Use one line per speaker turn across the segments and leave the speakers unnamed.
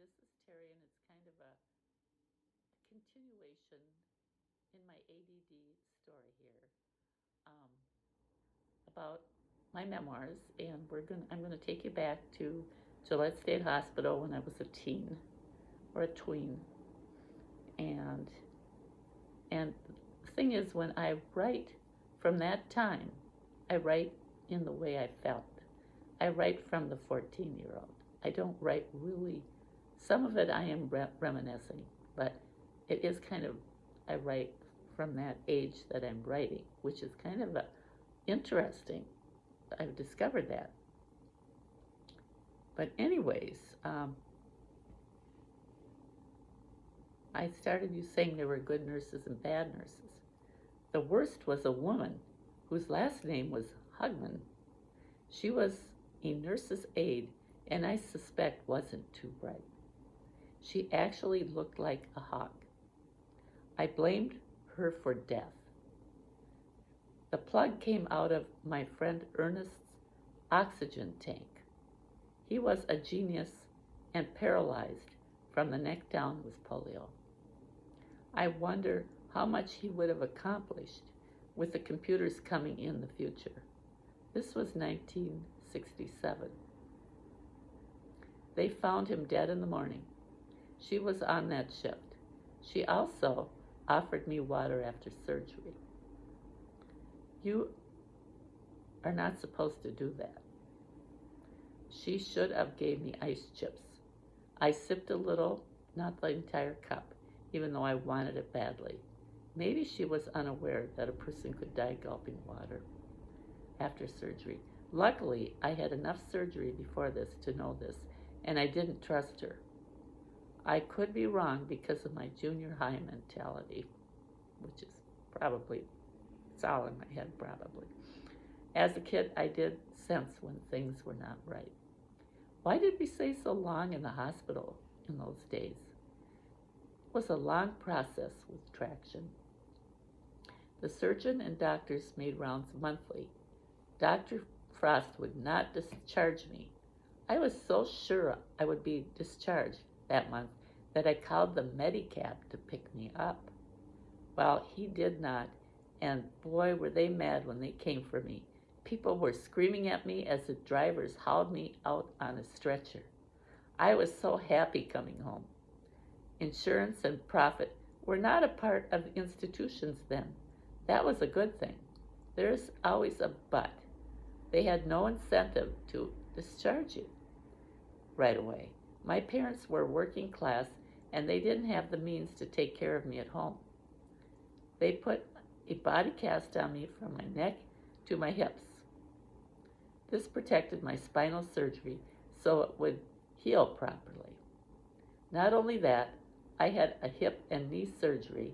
this is Terry, and it's kind of a continuation in my ADD story here um, about my memoirs, and I'm gonna take you back to Gillette State Hospital when I was a teen or a tween, and and the thing is, when I write from that time, I write in the way I felt. I write from the 14-year-old. I don't write really. Some of it I am reminiscing, but it is kind of, I write from that age that I'm writing, which is kind of interesting. I've discovered that. But anyways, I started you saying there were good nurses and bad nurses. The worst was a woman whose last name was Hugman. She was a nurse's aide, and I suspect wasn't too bright. She actually looked like a hawk. I blamed her for death. The plug came out of my friend Ernest's oxygen tank. He was a genius and paralyzed from the neck down with polio. I wonder how much he would have accomplished with the computers coming in the future. This was 1967. They found him dead in the morning. She was on that shift. She also offered me water after surgery. You are not supposed to do that. She should have gave me ice chips. I sipped a little, not the entire cup, even though I wanted it badly. Maybe she was unaware that a person could die gulping water after surgery. Luckily, I had enough surgery before this to know this, and I didn't trust her. I could be wrong because of my junior high mentality, which is probably, it's all in my head probably. As a kid, I did sense when things were not right. Why did we stay so long in the hospital in those days? It was a long process with traction. The surgeon and doctors made rounds monthly. Dr. Frost would not discharge me. I was so sure I would be discharged that month that I called the Medicab to pick me up. Well, he did not, and boy, were they mad when they came for me. People were screaming at me as the drivers hauled me out on a stretcher. I was so happy coming home. Insurance and profit were not a part of institutions then. That was a good thing. There's always a but. They had no incentive to discharge you right away. My parents were working class, and they didn't have the means to take care of me at home. They put a body cast on me from my neck to my hips. This protected my spinal surgery so it would heal properly. Not only that, I had a hip and knee surgery,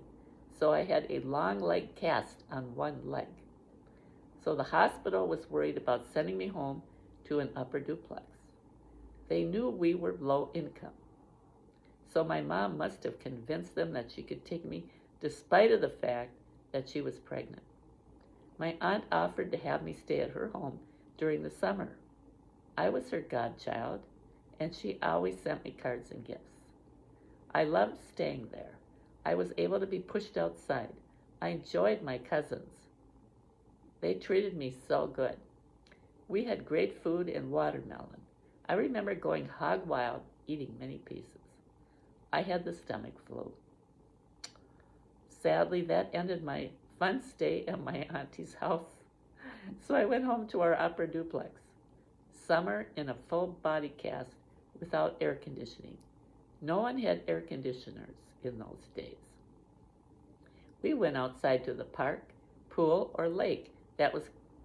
so I had a long leg cast on one leg. So the hospital was worried about sending me home to an upper duplex. They knew we were low income. So my mom must have convinced them that she could take me despite of the fact that she was pregnant. My aunt offered to have me stay at her home during the summer. I was her godchild, and she always sent me cards and gifts. I loved staying there. I was able to be pushed outside. I enjoyed my cousins. They treated me so good. We had great food and watermelon. I remember going hog wild, eating many pieces. I had the stomach flu. Sadly, that ended my fun stay at my auntie's house. So I went home to our upper duplex. Summer in a full body cast without air conditioning. No one had air conditioners in those days. We went outside to the park, pool, or lake that was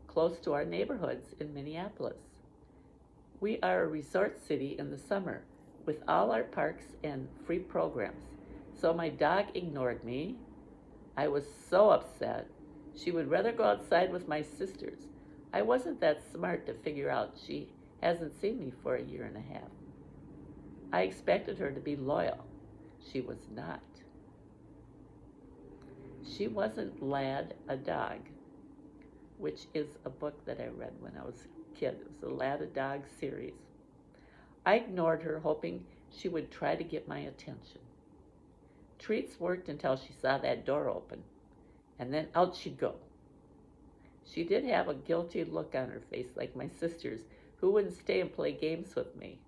close to our neighborhoods in Minneapolis. We are a resort city in the summer with all our parks and free programs. So my dog ignored me. I was so upset. She would rather go outside with my sisters. I wasn't that smart to figure out she hasn't seen me for a year and a half. I expected her to be loyal. She was not. She wasn't Lad, a Dog, which is a book that I read when I was a kid. It was the Lad, a Dog series. I ignored her, hoping she would try to get my attention. Treats worked until she saw that door open, and then out she'd go. She did have a guilty look on her face, like my sisters, who wouldn't stay and play games with me.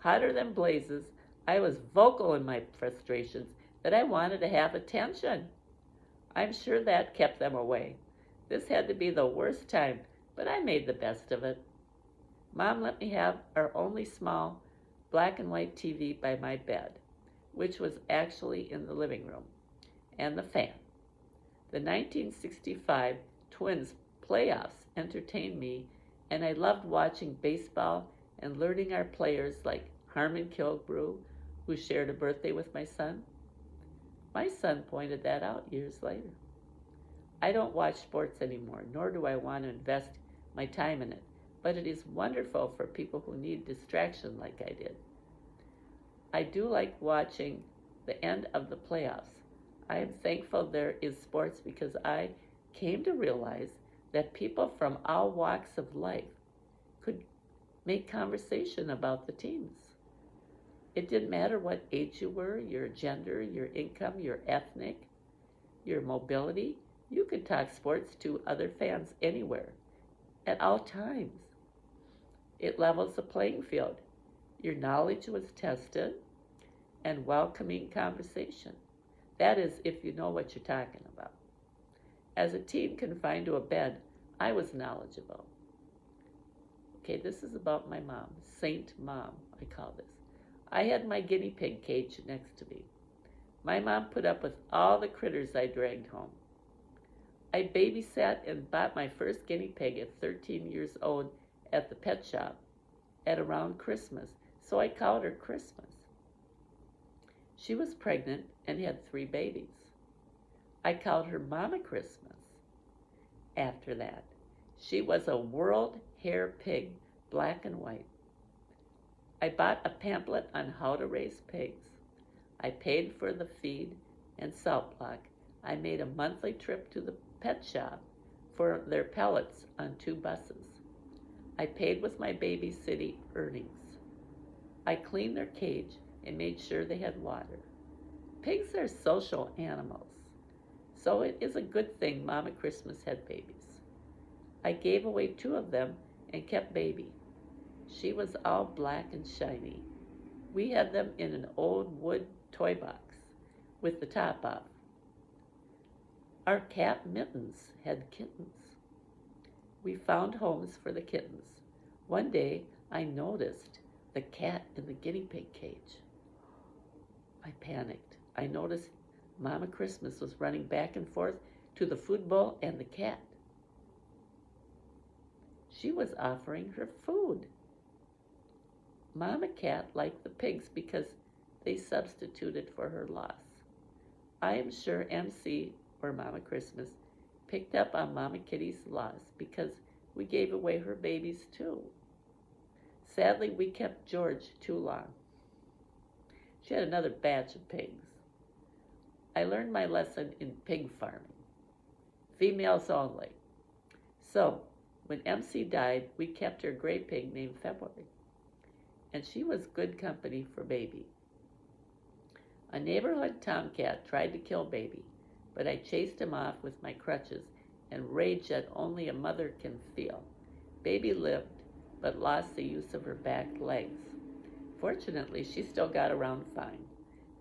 Hotter than blazes, I was vocal in my frustrations that I wanted to have attention. I'm sure that kept them away. This had to be the worst time, but I made the best of it. Mom let me have our only small black and white TV by my bed, which was actually in the living room, and the fan. The 1965 Twins playoffs entertained me, and I loved watching baseball and learning our players like Harmon Killebrew, who shared a birthday with my son. My son pointed that out years later. I don't watch sports anymore, nor do I want to invest my time in it, but it is wonderful for people who need distraction like I did. I do like watching the end of the playoffs. I am thankful there is sports because I came to realize that people from all walks of life could make conversation about the teams. It didn't matter what age you were, your gender, your income, your ethnic, your mobility. You could talk sports to other fans anywhere, at all times. It levels the playing field. Your knowledge was tested, and welcoming conversation. That is, if you know what you're talking about. As a teen confined to a bed, I was knowledgeable. Okay, this is about my mom, Saint Mom, I call this. I had my guinea pig cage next to me. My mom put up with all the critters I dragged home. I babysat and bought my first guinea pig at 13 years old at the pet shop at around Christmas, so I called her Christmas. She was pregnant and had 3 babies. I called her Mama Christmas. After that, she was a world hair pig, black and white. I bought a pamphlet on how to raise pigs. I paid for the feed and salt block. I made a monthly trip to the pet shop for their pellets on 2 buses. I paid with my babysitting earnings. I cleaned their cage and made sure they had water. Pigs are social animals, so it is a good thing Mama Christmas had babies. I gave away 2 of them and kept Baby. She was all black and shiny. We had them in an old wood toy box with the top off. Our cat Mittens had kittens. We found homes for the kittens. One day I noticed the cat in the guinea pig cage. I panicked. I noticed Mama Christmas was running back and forth to the food bowl and the cat. She was offering her food. Mama Cat liked the pigs because they substituted for her loss. I am sure MC, or Mama Christmas, picked up on Mama Kitty's loss because we gave away her babies too. Sadly, we kept George too long. She had another batch of pigs. I learned my lesson in pig farming. Females only. So, when MC died, we kept her gray pig named February, and she was good company for Baby. A neighborhood tomcat tried to kill Baby, but I chased him off with my crutches and rage that only a mother can feel. Baby lived, but lost the use of her back legs. Fortunately, she still got around fine.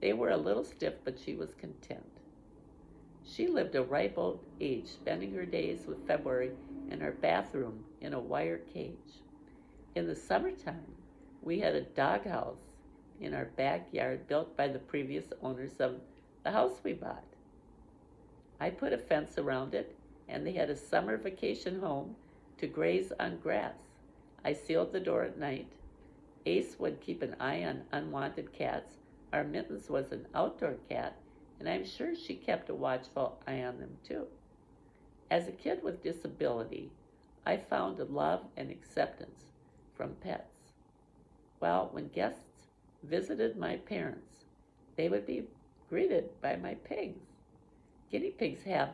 They were a little stiff, but she was content. She lived a ripe old age, spending her days with February in her bathroom in a wire cage. In the summertime, we had a doghouse in our backyard built by the previous owners of the house we bought. I put a fence around it, and they had a summer vacation home to graze on grass. I sealed the door at night. Ace would keep an eye on unwanted cats. Our Mittens was an outdoor cat, and I'm sure she kept a watchful eye on them too. As a kid with disability, I found love and acceptance from pets. Well, when guests visited my parents, they would be greeted by my pigs. Guinea pigs have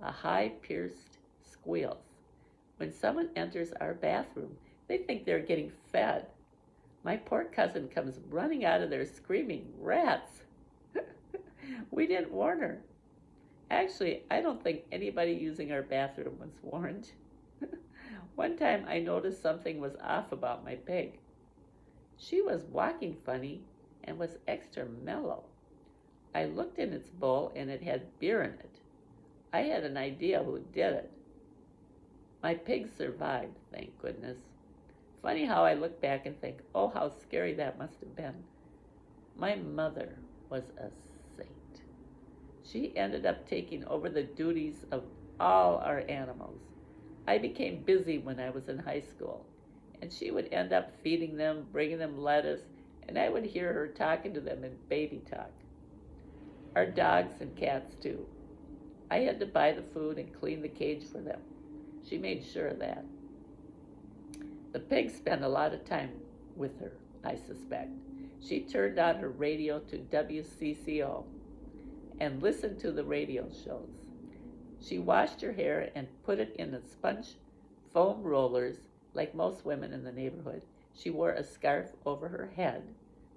a high-pierced squeals. When someone enters our bathroom, they think they're getting fed. My poor cousin comes running out of there screaming, "Rats!" We didn't warn her. Actually, I don't think anybody using our bathroom was warned. One time I noticed something was off about my pig. She was walking funny and was extra mellow. I looked in its bowl and it had beer in it. I had an idea who did it. My pig survived, thank goodness. Funny how I look back and think, oh, how scary that must have been. My mother was a saint. She ended up taking over the duties of all our animals. I became busy when I was in high school, and she would end up feeding them, bringing them lettuce, and I would hear her talking to them in baby talk. Our dogs and cats, too. I had to buy the food and clean the cage for them. She made sure of that. The pigs spent a lot of time with her, I suspect. She turned on her radio to WCCO and listened to the radio shows. She washed her hair and put it in the sponge foam rollers like most women in the neighborhood. She wore a scarf over her head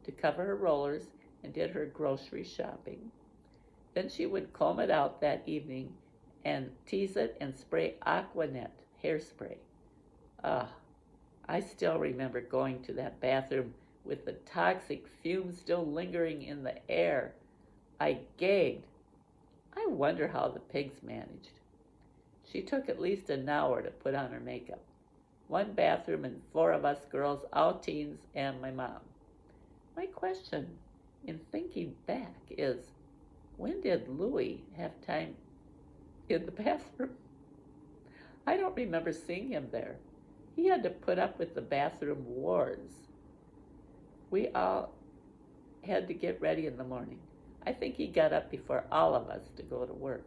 to cover her rollers and did her grocery shopping. Then she would comb it out that evening and tease it and spray Aquanet hairspray. Ah, I still remember going to that bathroom with the toxic fumes still lingering in the air. I gagged. I wonder how the pigs managed. She took at least an hour to put on her makeup. One bathroom and 4 of us girls, all teens, and my mom. My question, in thinking back, is when did Louis have time in the bathroom? I don't remember seeing him there. He had to put up with the bathroom wars. We all had to get ready in the morning. I think he got up before all of us to go to work.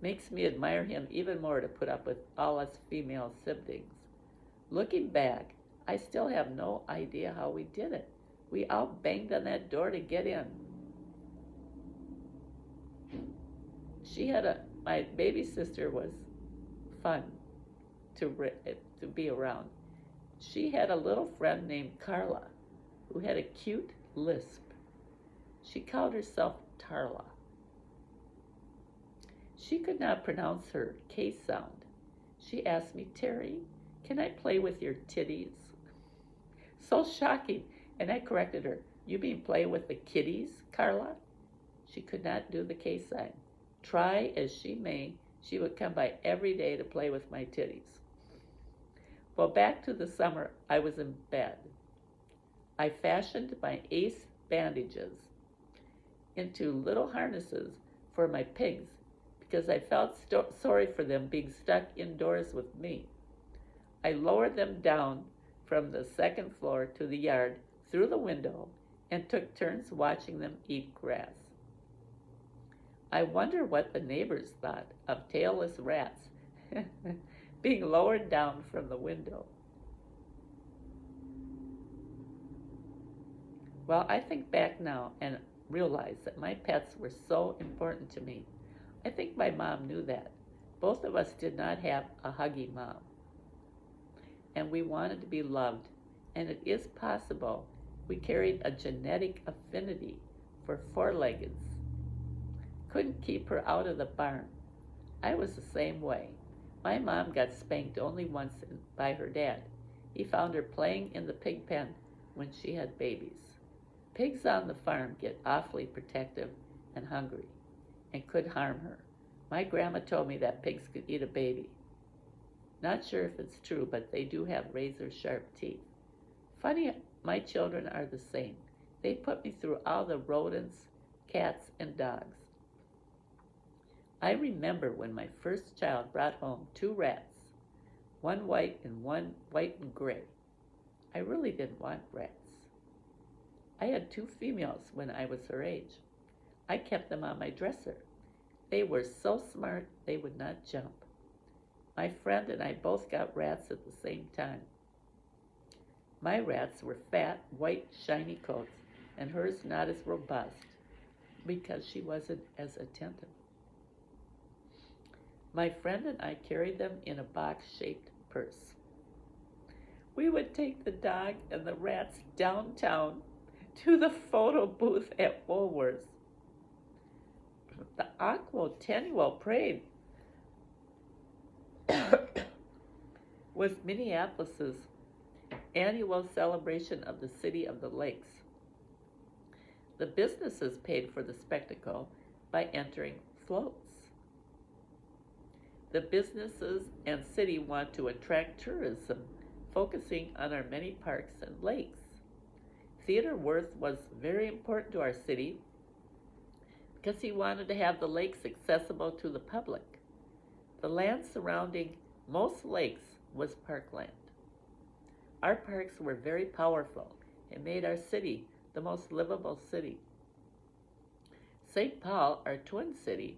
Makes me admire him even more to put up with all us female siblings. Looking back, I still have no idea how we did it. We all banged on that door to get in. My baby sister was fun to be around. She had a little friend named Carla who had a cute lisp. She called herself Tarla. She could not pronounce her K sound. She asked me, Terry, can I play with your titties? So shocking, and I corrected her. You mean play with the kitties, Carla? She could not do the K sign. Try as she may, she would come by every day to play with my titties. Well, back to the summer, I was in bed. I fashioned my Ace bandages into little harnesses for my pigs because I felt sorry for them being stuck indoors with me. I lowered them down from the 2nd floor to the yard through the window and took turns watching them eat grass. I wonder what the neighbors thought of tailless rats being lowered down from the window. Well, I think back now and realize that my pets were so important to me. I think my mom knew that. Both of us did not have a huggy mom. And we wanted to be loved. And it is possible we carried a genetic affinity for four-leggeds. Couldn't keep her out of the barn. I was the same way. My mom got spanked only once by her dad. He found her playing in the pig pen when she had babies. Pigs on the farm get awfully protective and hungry and could harm her. My grandma told me that pigs could eat a baby. Not sure if it's true, but they do have razor-sharp teeth. Funny, my children are the same. They put me through all the rodents, cats, and dogs. I remember when my first child brought home 2 rats, one white and one white and gray. I really didn't want rats. I had 2 females when I was her age. I kept them on my dresser. They were so smart they would not jump. My friend and I both got rats at the same time. My rats were fat, white, shiny coats, and hers not as robust because she wasn't as attentive. My friend and I carried them in a box-shaped purse. We would take the dog and the rats downtown to the photo booth at Woolworths. The Aqua Tenuo Parade was Minneapolis's annual celebration of the city of the lakes. The businesses paid for the spectacle by entering floats. The businesses and city want to attract tourism, focusing on our many parks and lakes. Theodore Wirth was very important to our city because he wanted to have the lakes accessible to the public. The land surrounding most lakes was parkland. Our parks were very powerful and made our city the most livable city. St. Paul, our twin city,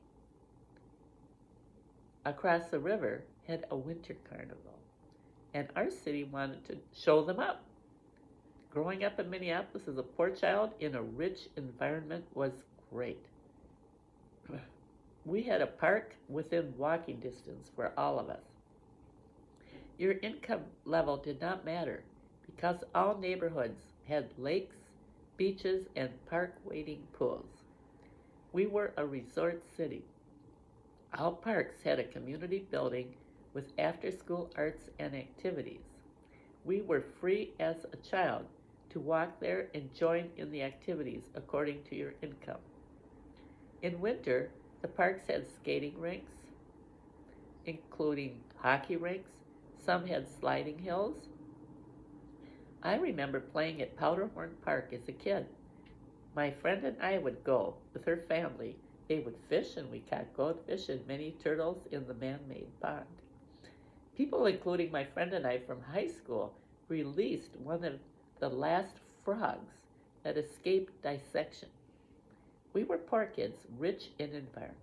across the river, had a winter carnival, and our city wanted to show them up. Growing up in Minneapolis as a poor child in a rich environment was great. We had a park within walking distance for all of us. Your income level did not matter because all neighborhoods had lakes, beaches, and park wading pools. We were a resort city. All parks had a community building with after-school arts and activities. We were free as a child to walk there and join in the activities according to your income. In winter, the parks had skating rinks, including hockey rinks. Some had sliding hills. I remember playing at Powderhorn Park as a kid. My friend and I would go with her family. They would fish, and we caught goldfish and many turtles in the man-made pond. People, including my friend and I from high school, released one of the last frogs that escaped dissection. We were poor kids, rich in environment.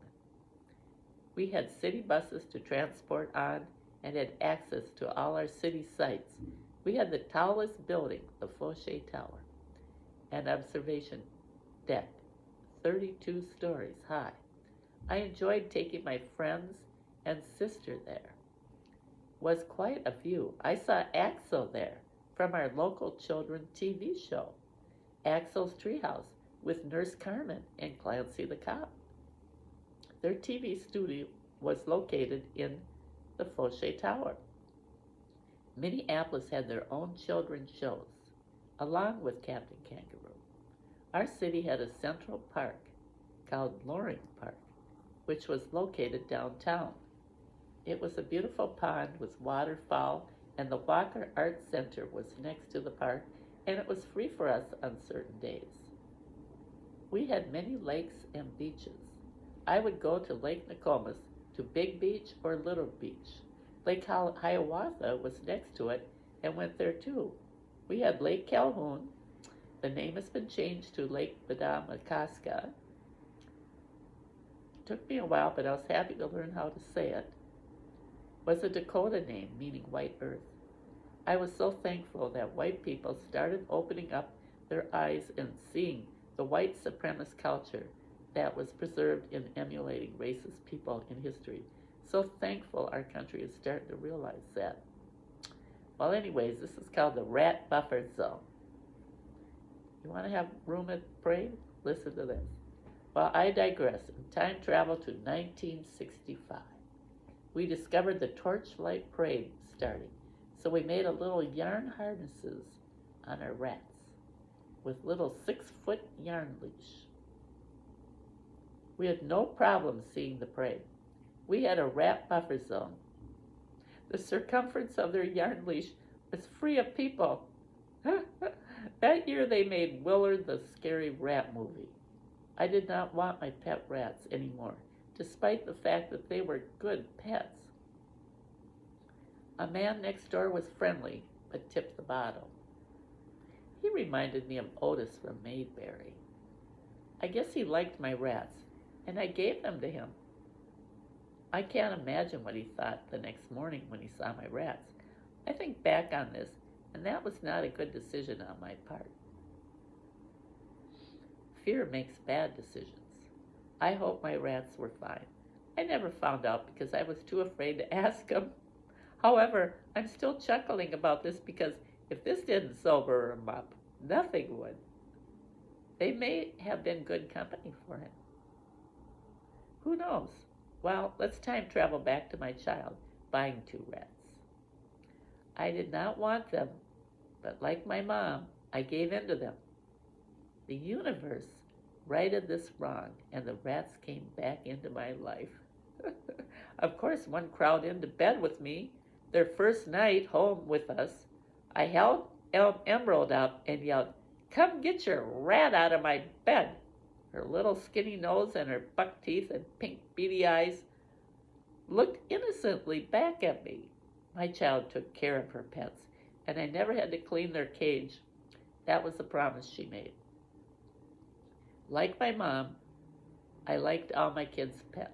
We had city buses to transport on and had access to all our city sites. We had the tallest building, the Fauché Tower, an observation deck, 32 stories high. I enjoyed taking my friends and sister there. Was quite a view. I saw Axel there from our local children TV show, Axel's Treehouse, with Nurse Carmen and Clancy the Cop. Their TV studio was located in the Fauché Tower. Minneapolis had their own children's shows, along with Captain Kangaroo. Our city had a central park called Loring Park, which was located downtown. It was a beautiful pond with waterfowl, and the Walker Art Center was next to the park, and it was free for us on certain days. We had many lakes and beaches. I would go to Lake Nokomis, to Big Beach or Little Beach. Lake Hiawatha was next to it and went there too. We had Lake Calhoun. The name has been changed to Lake Bedamakaska. Took me a while, but I was happy to learn how to say it. Was a Dakota name meaning white earth. I was so thankful that white people started opening up their eyes and seeing the white supremacist culture that was preserved in emulating racist people in history. So thankful our country is starting to realize that. Well, anyways, this is called the Rat Buffer Zone. You want to have room at parade? Listen to this. Well, I digress. In time travel to 1965. We discovered the Torchlight Parade starting, so we made a little yarn harnesses on our rats with little 6-foot yarn leash. We had no problem seeing the parade. We had a rat buffer zone. The circumference of their yarn leash was free of people. That year they made Willard the Scary Rat movie. I did not want my pet rats anymore, despite the fact that they were good pets. A man next door was friendly, but tipped the bottle. He reminded me of Otis from Mayberry. I guess he liked my rats, and I gave them to him. I can't imagine what he thought the next morning when he saw my rats. I think back on this, and that was not a good decision on my part. Fear makes bad decisions. I hope my rats were fine. I never found out because I was too afraid to ask him. However, I'm still chuckling about this because If this didn't sober him up, nothing would. They may have been good company for him. Who knows? Well, let's time travel back to my child buying 2 rats. I did not want them, but like my mom, I gave in to them. The universe righted this wrong, and the rats came back into my life. Of course, one crowded into bed with me. Their first night home with us, I held Emerald up and yelled, "Come get your rat out of my bed." Her little skinny nose and her buck teeth and pink beady eyes looked innocently back at me. My child took care of her pets, and I never had to clean their cage. That was the promise she made. Like my mom, I liked all my kids' pets.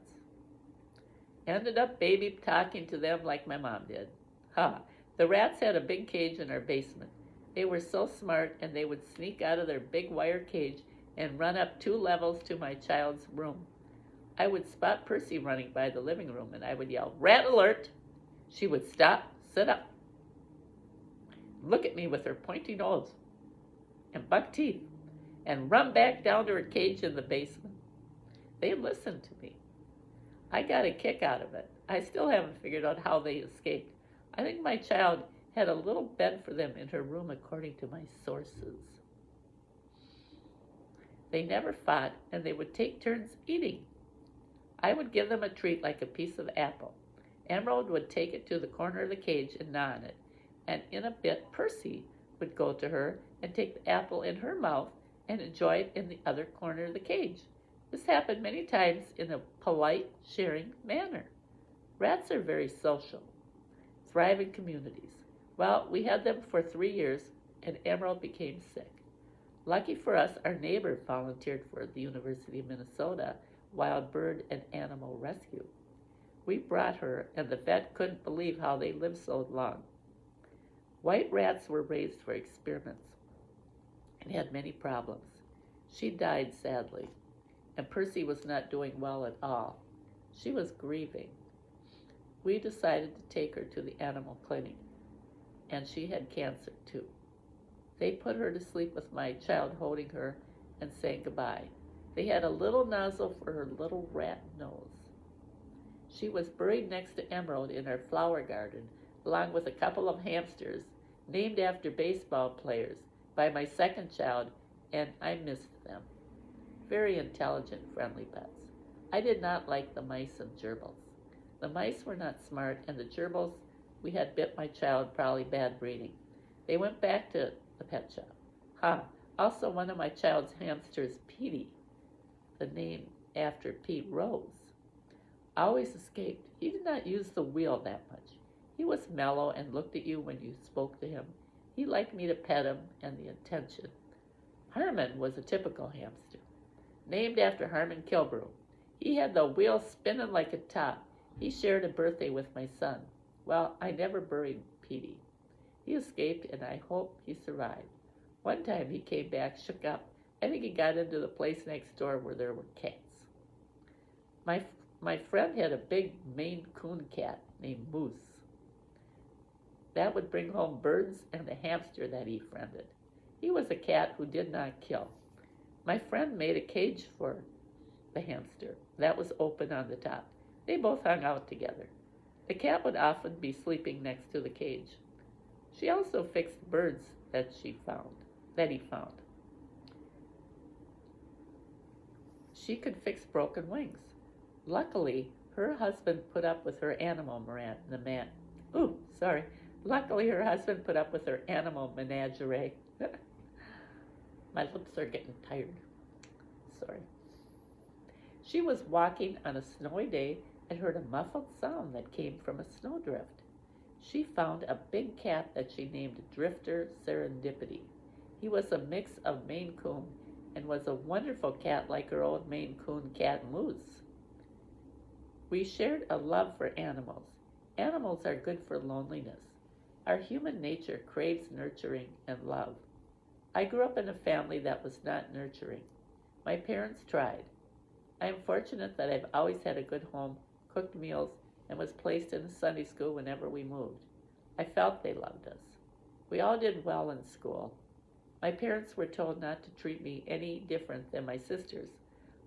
Ended up baby talking to them like my mom did. Ha! The rats had a big cage in our basement. They were so smart, and they would sneak out of their big wire cage and run up 2 levels to my child's room. I would spot Percy running by the living room, and I would yell, "Rat alert!" She would stop, sit up, look at me with her pointy nose and buck teeth, and run back down to her cage in the basement. They listened to me. I got a kick out of it. I still haven't figured out how they escaped. I think my child had a little bed for them in her room, according to my sources. They never fought, and they would take turns eating. I would give them a treat like a piece of apple. Emerald would take it to the corner of the cage and gnaw on it, and in a bit Percy would go to her and take the apple in her mouth and enjoy it in the other corner of the cage. This happened many times in a polite, sharing manner. Rats are very social, thrive in communities. Well, we had them for 3 years, and Emerald became sick. Lucky for us, our neighbor volunteered for the University of Minnesota Wild Bird and Animal Rescue. We brought her, and the vet couldn't believe how they lived so long. White rats were raised for experiments and had many problems. She died sadly, and Percy was not doing well at all. She was grieving. We decided to take her to the animal clinic, and she had cancer too. They put her to sleep with my child holding her and saying goodbye. They had a little nozzle for her little rat nose. She was buried next to Emerald in our flower garden, along with a couple of hamsters named after baseball players by my second child, and I missed them. Very intelligent, friendly pets. I did not like the mice and gerbils. The mice were not smart, and the gerbils we had bit my child, probably bad breeding. They went back to the pet shop. Ha! Also one of my child's hamsters, Petey, the name after Pete Rose, always escaped. He did not use the wheel that much. He was mellow and looked at you when you spoke to him. He liked me to pet him and the attention. Harmon was a typical hamster, named after Harmon Kilbrew. He had the wheel spinning like a top. He shared a birthday with my son. Well, I never buried Petey. He escaped, and I hope he survived. One time he came back, shook up. I think he got into the place next door where there were cats. My friend had a big Maine Coon cat named Moose. That would bring home birds and a hamster that he friended. He was a cat who did not kill. My friend made a cage for the hamster. That was open on the top. They both hung out together. The cat would often be sleeping next to the cage. She also fixed birds that he found. She could fix broken wings. Luckily, her husband put up with her animal Luckily, her husband put up with her animal menagerie. My lips are getting tired. Sorry. She was walking on a snowy day and heard a muffled sound that came from a snowdrift. She found a big cat that she named Drifter Serendipity. He was a mix of Maine Coon and was a wonderful cat like her old Maine Coon cat Moose. We shared a love for animals. Animals are good for loneliness. Our human nature craves nurturing and love. I grew up in a family that was not nurturing. My parents tried. I am fortunate that I've always had a good home, cooked meals, and was placed in a Sunday school whenever we moved. I felt they loved us. We all did well in school. My parents were told not to treat me any different than my sisters.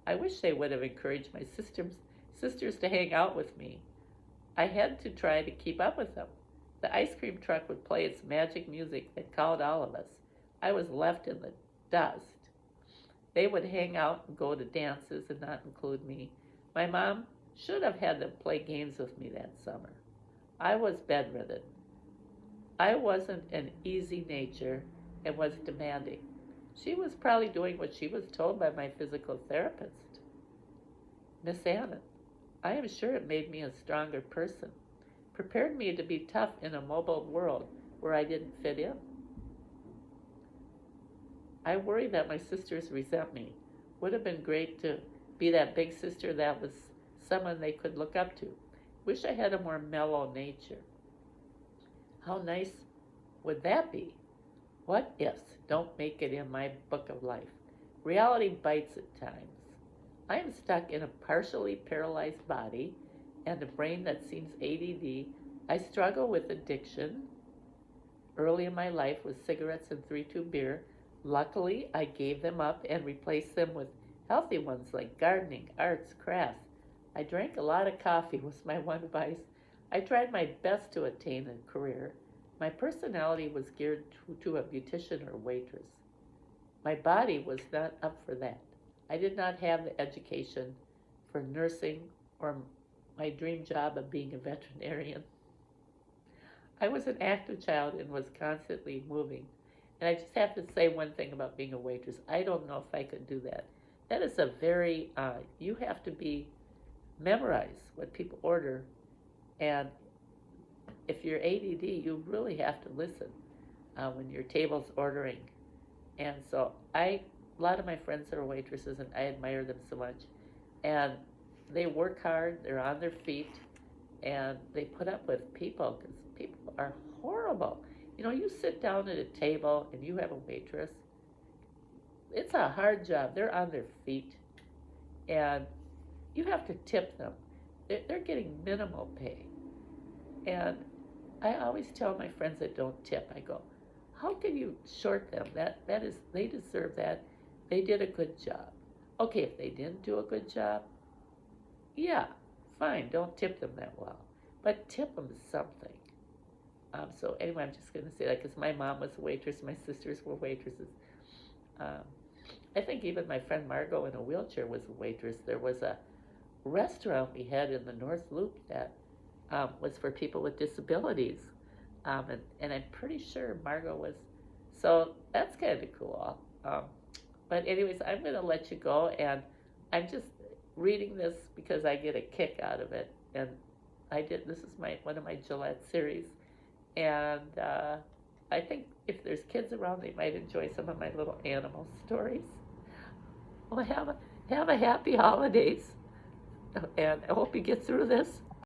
I wish they would have encouraged my sisters to hang out with me. I had to try to keep up with them. The ice cream truck would play its magic music that called all of us. I was left in the dust. They would hang out and go to dances and not include me. My mom should have had them play games with me that summer. I was bedridden. I wasn't an easy nature and was demanding. She was probably doing what she was told by my physical therapist. Miss Annan, I am sure it made me a stronger person, prepared me to be tough in a mobile world where I didn't fit in. I worry that my sisters resent me. Would have been great to be that big sister that was someone they could look up to. Wish I had a more mellow nature. How nice would that be? What ifs don't make it in my book of life. Reality bites at times. I am stuck in a partially paralyzed body and a brain that seems ADD. I struggle with addiction. Early in my life with cigarettes and 3-2 beer. Luckily, I gave them up and replaced them with healthy ones like gardening, arts, crafts. I drank a lot of coffee was my one vice. I tried my best to attain a career. My personality was geared to a beautician or waitress. My body was not up for that. I did not have the education for nursing or my dream job of being a veterinarian. I was an active child and was constantly moving. And I just have to say one thing about being a waitress. I don't know if I could do that. That is a very, you have to memorize what people order. And if you're ADD, you really have to listen when your table's ordering. And so a lot of my friends that are waitresses, and I admire them so much. And they work hard, they're on their feet, and they put up with people because people are horrible. You know, you sit down at a table and you have a waitress. It's a hard job. They're on their feet, and you have to tip them. They're getting minimal pay. And I always tell my friends that don't tip, I go, how can you short them? That is, they deserve that. They did a good job. Okay, if they didn't do a good job, yeah, fine, don't tip them that well. But tip them something. So anyway, I'm just going to say that because my mom was a waitress, my sisters were waitresses. I think even my friend Margot in a wheelchair was a waitress. There was a restaurant we had in the North Loop that was for people with disabilities. And I'm pretty sure Margot was, so that's kind of cool. But anyways, I'm going to let you go, and I'm just reading this because I get a kick out of it. And this is one of my Gillette series. And I think if there's kids around, they might enjoy some of my little animal stories. Well, have a happy holidays, and I hope you get through this.